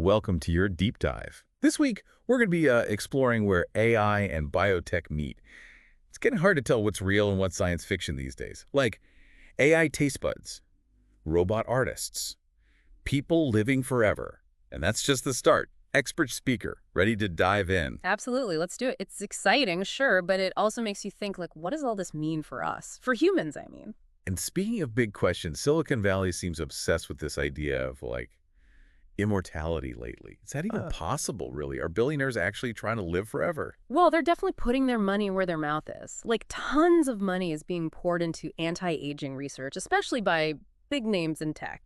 Welcome to your deep dive. This week, we're going to be exploring where AI and biotech meet. It's getting hard to tell what's real and what's science fiction these days. Like AI taste buds, robot artists, people living forever. And that's just the start. Expert speaker, ready to dive in. Absolutely. Let's do it. It's exciting, sure, but it also makes you think, like, what does all this mean for us? For humans, I mean. And speaking of big questions, Silicon Valley seems obsessed with this idea of, like, immortality lately. Is that even possible, really? Are billionaires actually trying to live forever? Well, they're definitely putting their money where their mouth is. Like, tons of money is being poured into anti-aging research, especially by big names in tech,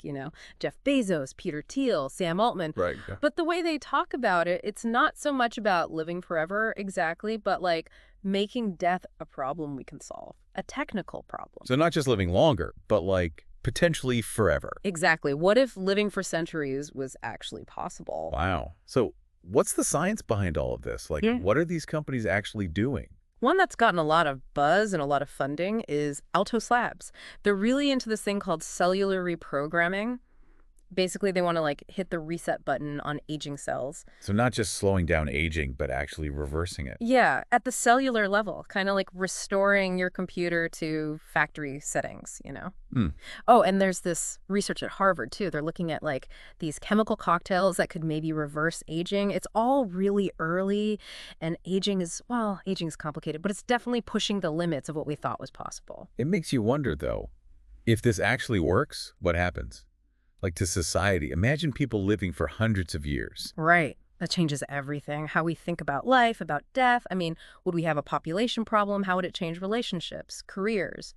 Jeff Bezos, Peter Thiel, Sam Altman. Right. Yeah. But the way they talk about it, it's not so much about living forever exactly, but like making death a problem we can solve, a technical problem. So not just living longer, but like potentially forever. Exactly. What if living for centuries was actually possible? Wow. So what's the science behind all of this? Like, what are these companies actually doing? One that's gotten a lot of buzz and a lot of funding is Altos Labs. They're really into this thing called cellular reprogramming. Basically, they want to like hit the reset button on aging cells. So not just slowing down aging, but actually reversing it. Yeah, at the cellular level, kind of like restoring your computer to factory settings. Hmm. Oh, and there's this research at Harvard, too. They're looking at like these chemical cocktails that could maybe reverse aging. It's all really early, and aging's complicated, but it's definitely pushing the limits of what we thought was possible. It makes you wonder, though, if this actually works, what happens? Like to society, imagine people living for hundreds of years. Right. That changes everything. How we think about life, about death. I mean, would we have a population problem? How would it change relationships, careers?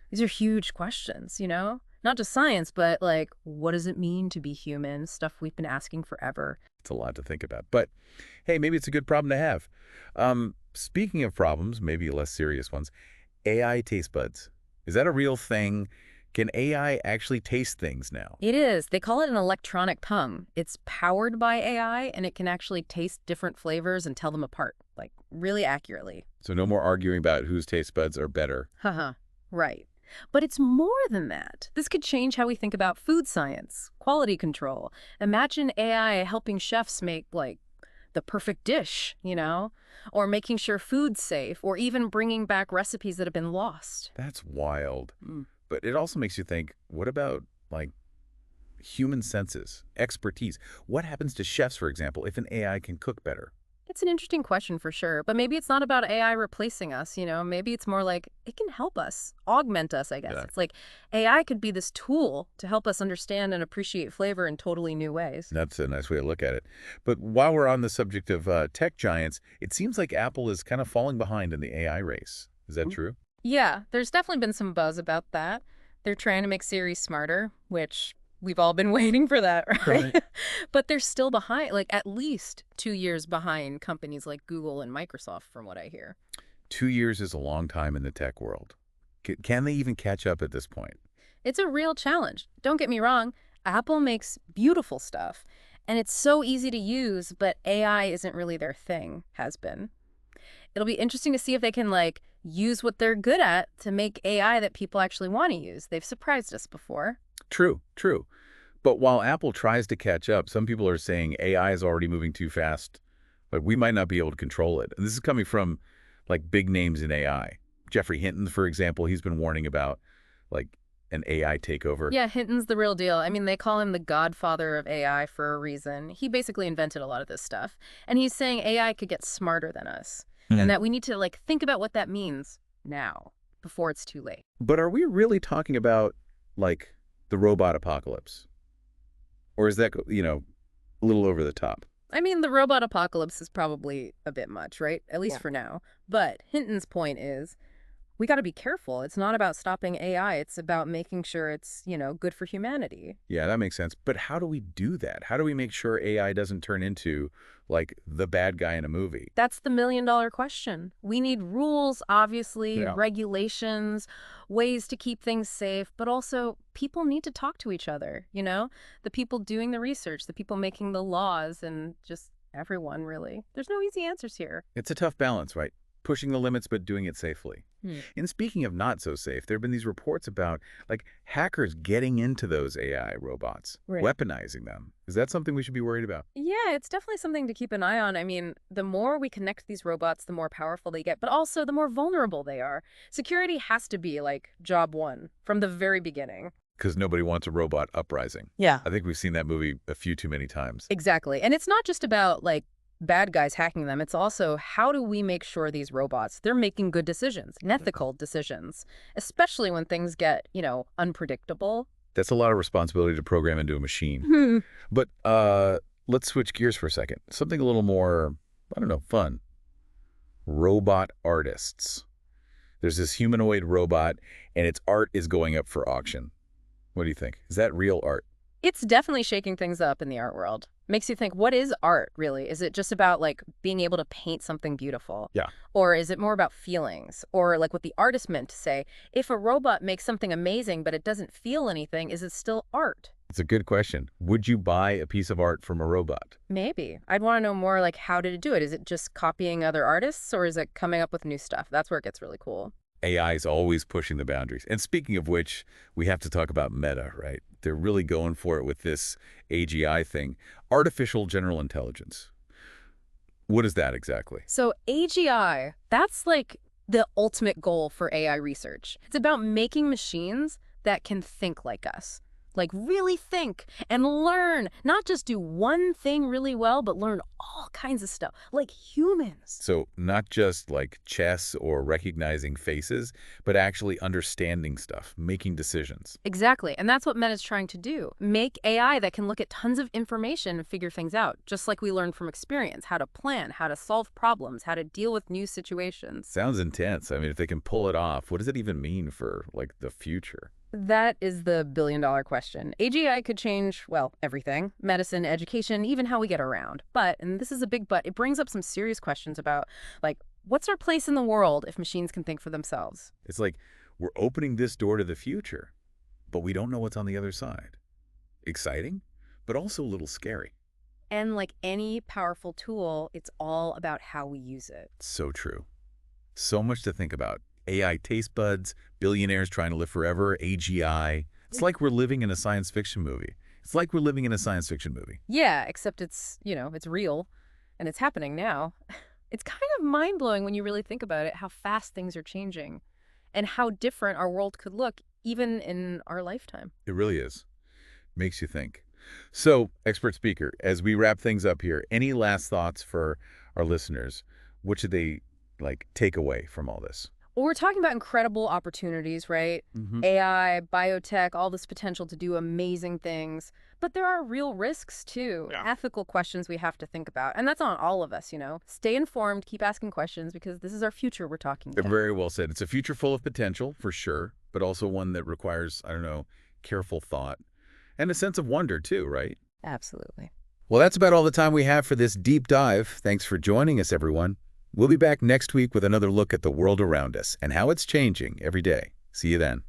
These are huge questions. Not just science, but like, what does it mean to be human? Stuff we've been asking forever. It's a lot to think about. But hey, maybe it's a good problem to have. Speaking of problems, maybe less serious ones, AI taste buds. Is that a real thing? Can AI actually taste things now? It is. They call it an electronic tongue. It's powered by AI, and it can actually taste different flavors and tell them apart, like really accurately. So no more arguing about whose taste buds are better. Haha, right. But it's more than that. This could change how we think about food science, quality control. Imagine AI helping chefs make, like, the perfect dish, or making sure food's safe, or even bringing back recipes that have been lost. That's wild. Mm. But it also makes you think, what about, like, human senses, expertise? What happens to chefs, for example, if an AI can cook better? It's an interesting question for sure, but maybe it's not about AI replacing us. Maybe it's more like it can help us, augment us, I guess. Yeah. It's like AI could be this tool to help us understand and appreciate flavor in totally new ways. That's a nice way to look at it. But while we're on the subject of tech giants, it seems like Apple is kind of falling behind in the AI race. Is that true? Yeah, there's definitely been some buzz about that. They're trying to make Siri smarter, which we've all been waiting for that, right? But they're still behind, like at least 2 years behind companies like Google and Microsoft, from what I hear. 2 years is a long time in the tech world. Can they even catch up at this point? It's a real challenge. Don't get me wrong, Apple makes beautiful stuff, and it's so easy to use, but AI isn't really their thing, has been. It'll be interesting to see if they can, like, use what they're good at to make AI that people actually want to use. They've surprised us before. True, true. But while Apple tries to catch up, some people are saying AI is already moving too fast. Like, we might not be able to control it. And this is coming from, like, big names in AI. Jeffrey Hinton, for example, he's been warning about, like, an AI takeover. Yeah, Hinton's the real deal. I mean, they call him the godfather of AI for a reason. He basically invented a lot of this stuff. And he's saying AI could get smarter than us. And that we need to, like, think about what that means now, before it's too late. But are we really talking about, like, the robot apocalypse? Or is that, a little over the top? I mean, the robot apocalypse is probably a bit much, right? At least for now. But Hinton's point is, we got to be careful. It's not about stopping AI. It's about making sure it's, good for humanity. Yeah, that makes sense. But how do we do that? How do we make sure AI doesn't turn into, like, the bad guy in a movie? That's the million-dollar question. We need rules, obviously, Yeah. regulations, ways to keep things safe, but also people need to talk to each other. The people doing the research, the people making the laws, and just everyone, really. There's no easy answers here. It's a tough balance, right? pushing the limits but doing it safely. Hmm. And speaking of not so safe, there have been these reports about like hackers getting into those AI robots, Right. weaponizing them. Is that something we should be worried about? Yeah, it's definitely something to keep an eye on. I mean, the more we connect these robots, the more powerful they get, but also the more vulnerable they are. Security has to be like job one from the very beginning. Because nobody wants a robot uprising. Yeah. I think we've seen that movie a few too many times. Exactly. And it's not just about like bad guys hacking them. It's also how do we make sure these robots, they're making good decisions, ethical decisions, especially when things get, unpredictable. That's a lot of responsibility to program into a machine. Hmm. But let's switch gears for a second. Something a little more, I don't know, fun. Robot artists. There's this humanoid robot, and its art is going up for auction. What do you think? Is that real art? It's definitely shaking things up in the art world. Makes you think, what is art, really? Is it just about, like, being able to paint something beautiful? Yeah. Or is it more about feelings? Or, like, what the artist meant to say, if a robot makes something amazing but it doesn't feel anything, is it still art? It's a good question. Would you buy a piece of art from a robot? Maybe. I'd want to know more, like, how did it do it? Is it just copying other artists, or is it coming up with new stuff? That's where it gets really cool. AI is always pushing the boundaries. And speaking of which, we have to talk about Meta, right? They're really going for it with this AGI thing. Artificial General Intelligence. What is that exactly? So AGI, that's like the ultimate goal for AI research. It's about making machines that can think like us. Like really think and learn, not just do one thing really well, but learn all kinds of stuff, like humans. So not just like chess or recognizing faces, but actually understanding stuff, making decisions. Exactly, and that's what Meta's trying to do. Make AI that can look at tons of information and figure things out, just like we learn from experience, how to plan, how to solve problems, how to deal with new situations. Sounds intense. I mean, if they can pull it off, what does it even mean for like the future? That is the billion-dollar question. AGI could change, well, everything. Medicine, education, even how we get around. But, and this is a big but, it brings up some serious questions about, like, what's our place in the world if machines can think for themselves? It's like we're opening this door to the future, but we don't know what's on the other side. Exciting, but also a little scary. And like any powerful tool, it's all about how we use it. So true. So much to think about. AI taste buds, billionaires trying to live forever, AGI. It's like we're living in a science fiction movie. Yeah, except it's real, and it's happening now. It's kind of mind-blowing when you really think about it, how fast things are changing, and how different our world could look, even in our lifetime. It really is. Makes you think. So, expert speaker, as we wrap things up here, any last thoughts for our listeners? What should they, take away from all this? Well, we're talking about incredible opportunities, right? AI, biotech, all this potential to do amazing things. But there are real risks, too. Yeah. Ethical questions we have to think about. And that's on all of us, Stay informed, keep asking questions, because this is our future we're talking about. Very well said. It's a future full of potential, for sure, but also one that requires, careful thought and a sense of wonder, too, right? Absolutely. Well, that's about all the time we have for this deep dive. Thanks for joining us, everyone. We'll be back next week with another look at the world around us and how it's changing every day. See you then.